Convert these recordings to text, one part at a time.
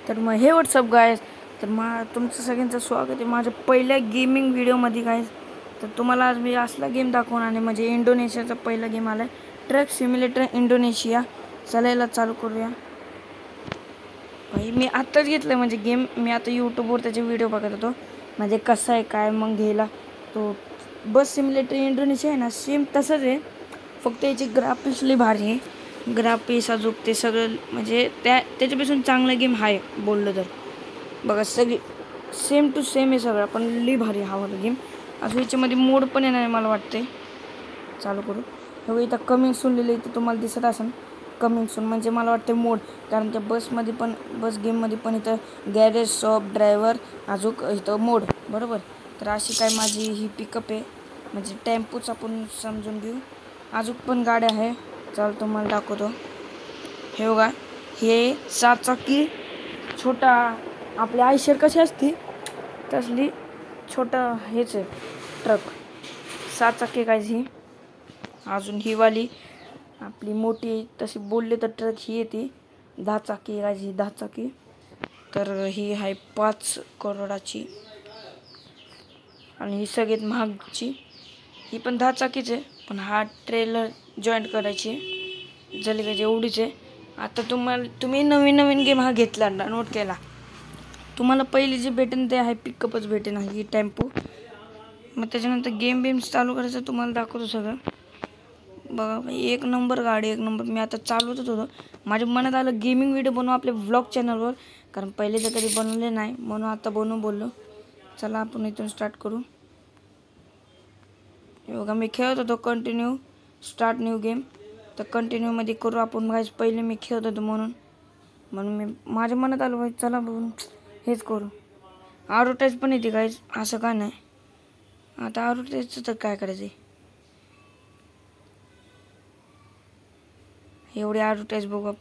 तर मग हे व्हॉट्सअप गायज, तर तुमचं सगळ्यांचं स्वागत आहे माझ्या पहिल्या गेमिंग व्हिडिओमध्ये गायज. तर तुम्हाला आज मी असला गेम दाखवणार आहे, म्हणजे इंडोनेशियाचा पहिला गेम आला आहे, ट्रक सिम्युलेटर इंडोनेशिया. चलायला चालू करूया. भाई मी आत्ताच घेतलं म्हणजे गेम, मी आता यूट्यूबवर त्याचे व्हिडिओ बघत होतो, म्हणजे कसं आहे काय. मग घ्यायला तो बस सिम्युलेटर इंडोनेशिया आहे ना, सेम तसंच आहे, फक्त याची ग्राफिक्स लई भारी आहे. ग्राफिक्स अजून ते सगळं म्हणजे त्याच्यापासून चांगला गेम आहे बोललं तर. बघा सगळी सेम टू सेम आहे सगळं, पण लई भारी हवाला गेम. अजून याच्यामध्ये मोड पण येणार आहे मला वाटते. चालू करू. हे इथं कमिंग सून लिहिलं, इथं तुम्हाला दिसत असेल कमिंग सून, म्हणजे मला वाटते मोड. कारण त्या बसमध्ये पण, बस गेममध्ये पण इथं गॅरेज, शॉप, ड्रायव्हर, अजून इथं मोड बरोबर. तर अशी काय माझी ही पिकअप आहे, म्हणजे टेम्पोच आपण समजून घेऊ. अजून पण गाड्या आहे, चाल तुम्हाला दाखवतो. हे बघा, हे 7 चाकी छोटा, आपली आयशर कशी असते तसली छोटा हेच आहे ट्रक, 7 चाकी काय ही. अजून ही वाली आपली मोठी तशी बोलले तर ट्रक ही येते 10 चाकी काय ही, 10 चाकी. तर ही आहे 5 करोडाची, आणि ही सगळ्यात महागची. ही पण 10 चाकीच आहे, पण हा ट्रेलर जॉईंट करायची झाली पाहिजे एवढीच आहे. आता तुम्ही नवीन गेम हा घेतला, डाउनलोड केला, तुम्हाला पहिले जे भेटेन ते आहे पिकअपच भेटेन, ही टेम्पो. मग त्याच्यानंतर गेम चालू करायचं, तुम्हाला दाखवतो सगळं. बघा एक नंबर गाडी, एक नंबर. मी आता चालवतच होतो, माझ्या मनात आलं गेमिंग व्हिडिओ बनवू आपल्या व्लॉग चॅनलवर, कारण पहिले तर कधी बनवले नाही, म्हणून आता बनवू बोललो. चला आपण इथून स्टार्ट करू. बघा मी खेळत होतो कंटिन्यू, स्टार्ट न्यू गेम. तर कंटिन्यूमध्ये करू आपण. गाईज पहिले मी खेळत होतो म्हणून मी माझ्या मनात आलं भाई चला बघून हेच करू. ॲडव्हर्टाईज पण येते गाईज, असं काय नाही. आता ॲडव्हर्टाईजचं तर काय करायचं आहे, एवढी ॲडव्हर्टाईज बघू.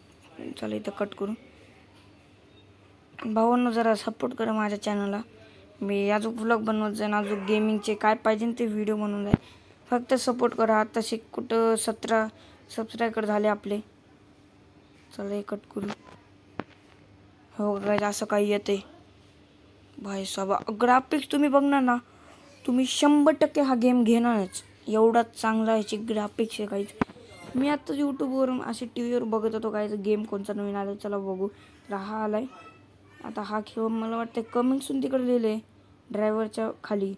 चला इथं कट करू. भावांनो जरा सपोर्ट करा माझ्या चॅनलला, मी अजून व्लॉग बनवत जाईन, अजून गेमिंगचे काय पाहिजे ते व्हिडिओ बनवून जाईल. फक्त सपोर्ट करा. आताशी कुठं 17 सबस्क्रायबर झाले आपले. चला हे कट करू. हो गाईज असं काही येते भाई साहेब. ग्राफिक्स तुम्ही बघणार ना, तुम्ही 100% हा गेम घेणारच, एवढा चांगला याची ग्राफिक्स आहे गाईज. मी आत्ताच यूट्यूबवरून असे टी व्हीवर बघत होतो काय गेम कोणचा नवीन आला, चला बघू. तर हा आलाय. आता हा खेळ मला वाटतं कमिंग सून तिकडे लिहिलं आहे ड्रायव्हरच्या खाली,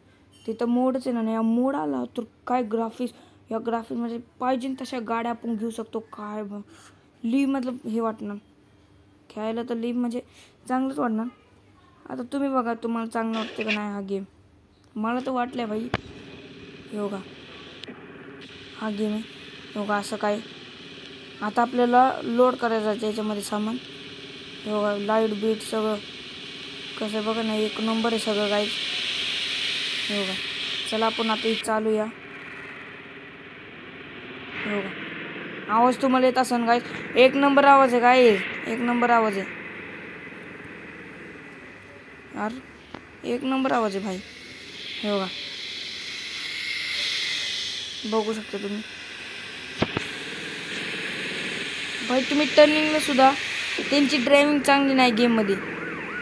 तिथं मोडच आहे ना. या मोड आला तर काय ग्राफिक्स, या ग्राफिक्स म्हणजे पाहिजे तशा गाड्या आपण घेऊ शकतो. काय लीव मतलब हे वाटणार खेळायला, तर लीव म्हणजे चांगलंच वाटणार. आता तुम्ही बघा तुम्हाला चांगलं वाटतं का नाही हा गेम. मला तर वाटलं भाई. योगा हा गेम आहे योगा. असं काय आता आपल्याला लोड करायचं याच्यामध्ये सामान. योगा लाईट बीट सगळं कसं बघा ना, एक नंबर आहे सगळं गाईज. योगा चला आपण आता ही चालूया. योगा आवाज तुम्हाला येत असेल गाईज, एक नंबर आवाज आहे गाईज, एक नंबर आवाज आहे यार, एक नंबर आवाज आहे भाई. योगा बघू शकता तुम्ही भाई. तुम्ही टर्निंगला सुद्धा त्यांची ड्रायव्हिंग चांगली नाही गेममध्ये,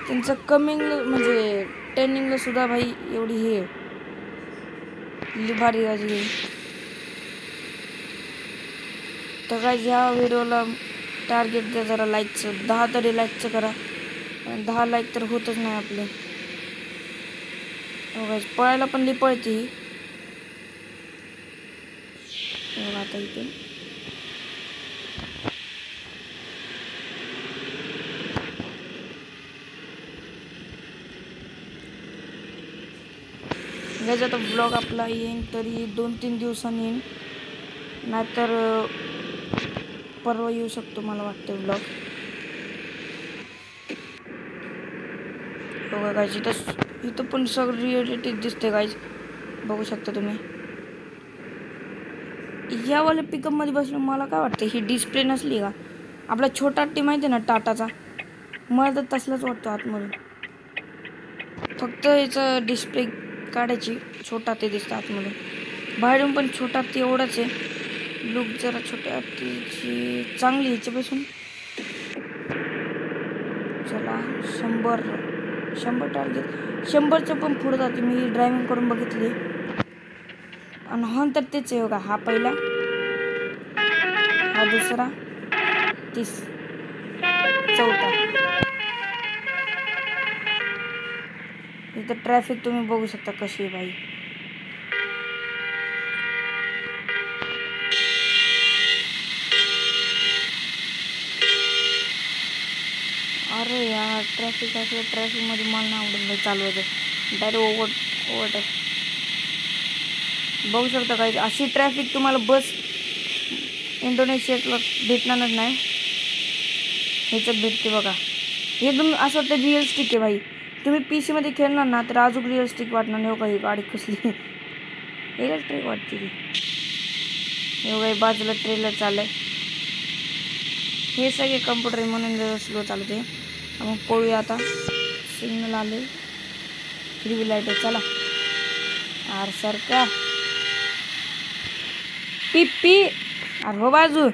त्यांचं कमिंगला म्हणजे टर्निंगला सुद्धा भाई एवढी हे भारी गाजी गेम. तर काय ह्या व्हिडिओला टार्गेट द्या जरा लाईकचं, 10 तरी लाईकचं करा. 10 लाईक तर होतच नाही आपले. गाईज पळायला पण लई पळते ही. आता इथे गाईज आता ब्लॉग आपला येईन तरी 2-3 दिवसांनी येईन, नाहीतर परवा येऊ शकतो मला वाटतं ब्लॉग. बघा गाईज इथं पण सगळं रिअलिटी दिसते गाईज, बघू शकता तुम्ही. यावाल्या पिकअपमध्ये बसलं मला काय वाटतं, ही डिस्प्ले नसली का आपला छोटा टी माहिती आहे ना टाटाचा, मला तर तसलाच वाटतो आतमधून. फक्त याचं डिस्प्ले काढायची, छोटा ते दिसतं आतमधून, बाहेरून पण छोटा ते एवढाच आहे. लुक जरा छोट्या हत्तीची चांगली ह्याच्यापासून चला 100 टार्गेट, 100चं पण पुढे जाते. मी ड्रायव्हिंग करून बघितली आणि हॉर्न तर तेच आहे बघा. हा पहिला, हा दुसरा, चौथा. इथं ट्रॅफिक तुम्ही बघू शकता कशी आहे भाई. अरे यार ट्रॅफिक असलं, ट्रॅफिकमध्ये मला नाही आवडत भाई चालवायचं. डायरेक्ट ओव्हरटेक बघू शकता काही. अशी ट्रॅफिक तुम्हाला बस इंडोनेशियातला भेटणारच नाही. ह्याच्यात भेटते बघा. एकदम असं वाटतं रिअलिस्टिक आहे भाई. तुम्ही PC मध्ये खेळणार ना तर अजून रिअलिस्टिक वाटणार नाही. हो काही गाडी कसली इलेक्ट्रिक वाटते ती. हे काही बाजूला ट्रेलर चाललंय. हे सगळे कम्प्युटर आहे म्हणून स्लो चालते. मग पळूया आता. सिग्नल आले, हिरवी लाईट आहे. चला आर सारखा पी अरे हो बाजू.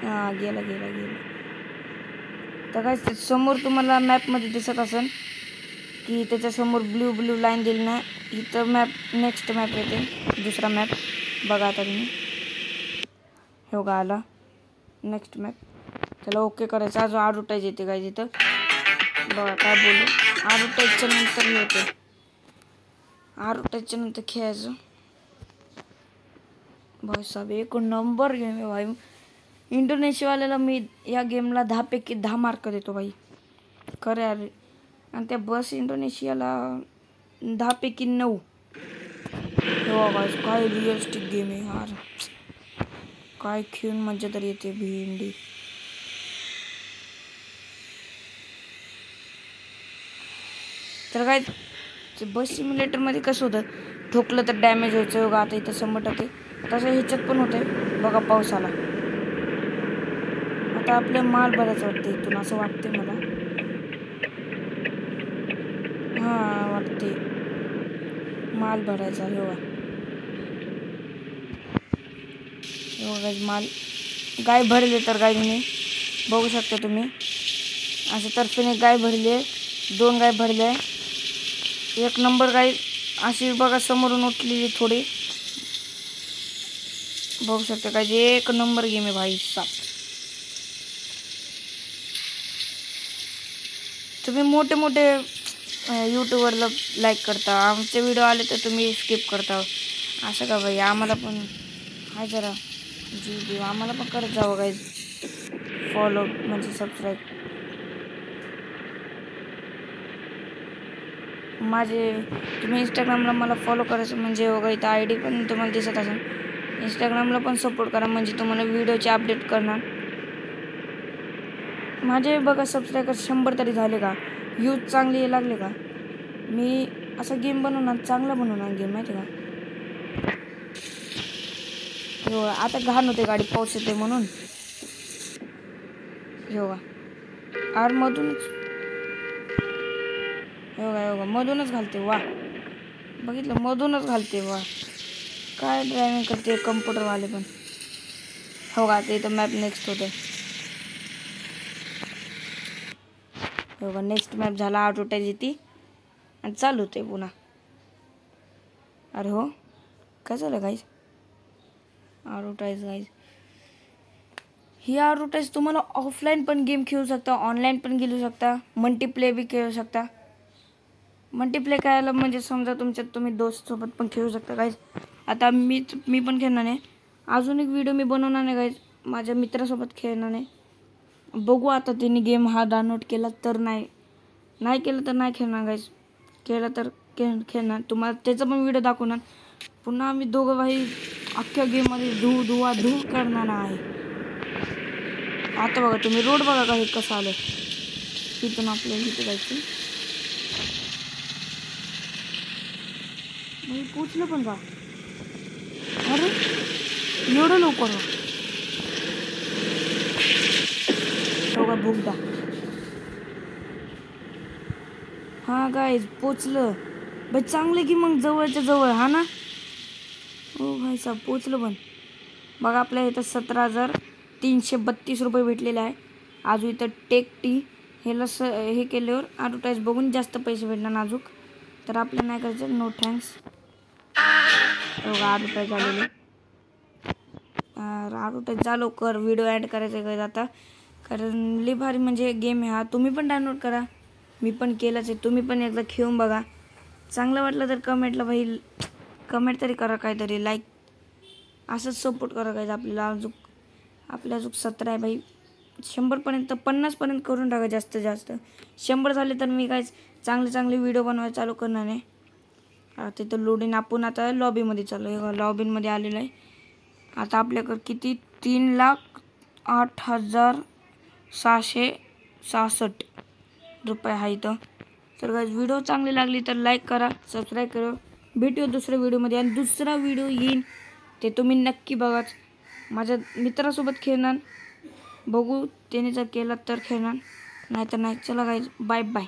हा गेला. तर काय समोर तुम्हाला मॅपमध्ये दिसत असेल की त्याच्यासमोर ब्ल्यू लाईन दिली ना. इथं नेक्स्ट मॅप येते, दुसरा मॅप बघा आता तुम्ही. हो का आला नेक्स्ट मॅप. त्याला ओके करायचं. अजून ॲडव्हर्टाईज येते काय तिथं बघा. काय बोलू, ॲडव्हर्टाईजच्या नंतर हे होते. ॲडव्हर्टाईजच्या नंतर खेळायचं. भाई साहेब एक नंबर गेम आहे भाई. इंडोनेशियावाल्याला मी या गेमला 10 पैकी 10 मार्क देतो भाई. खरं अरे. आणि त्या बस इंडोनेशियाला 10 पैकी 9. हो भाई काय रिअलिस्टिक गेम आहे यार. काय खेळून मजा तरी येते भेंडी. तर काय बस सिम्युलेटरमध्ये कसं होतं, ठोकलं तर डॅमेज व्हायचं बघा. आता इथं 100% तसं ह्याच्यात पण होतं बघा. पाऊस आला. आता आपल्या माल भरायचं वाटतं इथून, असं वाटते मला. हां वाटते माल भरायचा. हो माल गाय भरले. तर गाय तुम्ही बघू शकता. तुम्ही असं तर्फेने गाय भरली, 2 गाय भरले. एक नंबर गाय अशी बघा समोरून उठलेली थोडी बघू शकता. काय एक नंबर गेम आहे भाई साहब. तुम्ही मोठे यूट्यूबरला लाईक करता, आमचे व्हिडिओ आले तर तुम्ही स्किप करता. असं का भाई. आम्हाला पण हाय जरा जी आम्हाला पण करत जावं गाईज फॉलो म्हणजे सबस्क्राईब. तुम्ही इंस्टाग्रामला मला फॉलो करायचं म्हणजे वगैरे इथं ID पण तुम्हाला दिसत असेल. इंस्टाग्रामला पण सपोर्ट करा म्हणजे तुम्हाला व्हिडिओचे अपडेट करणार. माझे बघा सबस्क्रायबर 100 तरी झाले का. व्ह्यूज चांगले लागले का. मी असा गेम बनवणार, चांगला बनवणार गेम माहिती का. हो आता घाण होते गाडी, पाऊस येते म्हणून. हो का आर मधूनच योगा मधूनच घालते. वा बघितलं मधूनच घालते. वा काय ड्रायव्हिंग करते कम्प्युटरवाले पण. हो का ते इथं मॅप नेक्स्ट होते. हो का नेक्स्ट मॅप झाला. ॲडव्हर्टाईज येते आणि चालू होते पुन्हा. अरे हो काय झालं गाईज. Advertise guys. ही ॲडव्हर्टाईज तुम्हाला ऑफलाईन पण गेम खेळू शकता, ऑनलाईन पण खेळू शकता, मल्टीप्ले बी खेळू शकता. मल्टीप्ले खेळायला म्हणजे समजा तुम्ही दोस्तसोबत पण खेळू शकता गाईज. आता मी पण खेळणार आहे. अजून एक व्हिडिओ मी बनवणार नाही गाईज, माझ्या मित्रासोबत खेळणार आहे. बघू आता त्यांनी गेम हा डाउनलोड केला तर नाही केलं तर नाही खेळणार गाईज. केलं तर खेळणार. तुम्हाला त्याचा पण व्हिडिओ दाखवणार. पुन्हा आम्ही दोघं भाई अख्ख्या गेममध्ये धू करणार आहे. आता बघा तुम्ही रोड बघा का हे कसं आलं. इथून आपल्याला इथे जायचं. पोचलं पण का. अरे एवढं लवकर बघा भुगदा. हा गाईज पोचलं भाई. चांगलं की मग जवळच्या जवळ. हा ना हो भाई साहेब पोचलं पण. बघा आपल्या इथं 17,332 रुपये भेटलेले आहे. अजून इथं टेक टी हे केल्यावर ॲडव्हर्टाईज बघून जास्त पैसे भेटणार अजून. तर आपल्याला नाही करायचं, नो थँक्स. बघा ॲडव्हर्टाईज आलेली. ॲडव्हर्टाईज जा लवकर, व्हिडिओ ॲड करायचं आहे आता, कारण लई भारी म्हणजे गेम आहे हा. तुम्ही पण डाउनलोड करा, मी पण केलंच आहे. तुम्ही पण एकदा खेळून बघा. चांगलं वाटलं तर कमेंटला भाई कमेंट तरी करा, काहीतरी लाईक असंच सपोर्ट करा काय. आपल्याला अजून 17 आहे भाई. 100पर्यंत 50पर्यंत करून टाका जास्तीत जास्त. 100 झाले तर मी काय चांगले व्हिडिओ बनवायला चालू करणार आहे. तिथं लोडिंग. आपण आता लॉबीमध्ये चालू आहे, लॉबीमध्ये आलेलं आहे. आता आपल्याकडे किती 3,08,666 रुपये आहे इथं. तर काय व्हिडिओ चांगली लागली तर लाईक करा, सबस्क्राईब करा. भेटूया दुसऱ्या व्हिडिओमध्ये, आणि दुसरा व्हिडिओ येईन ते तुम्ही नक्की बघाच. माझ्या मित्रासोबत खेळणार, बघू त्याने जर केलं तर खेळणार, नाहीतर नाही. चला गाईज, बाय बाय.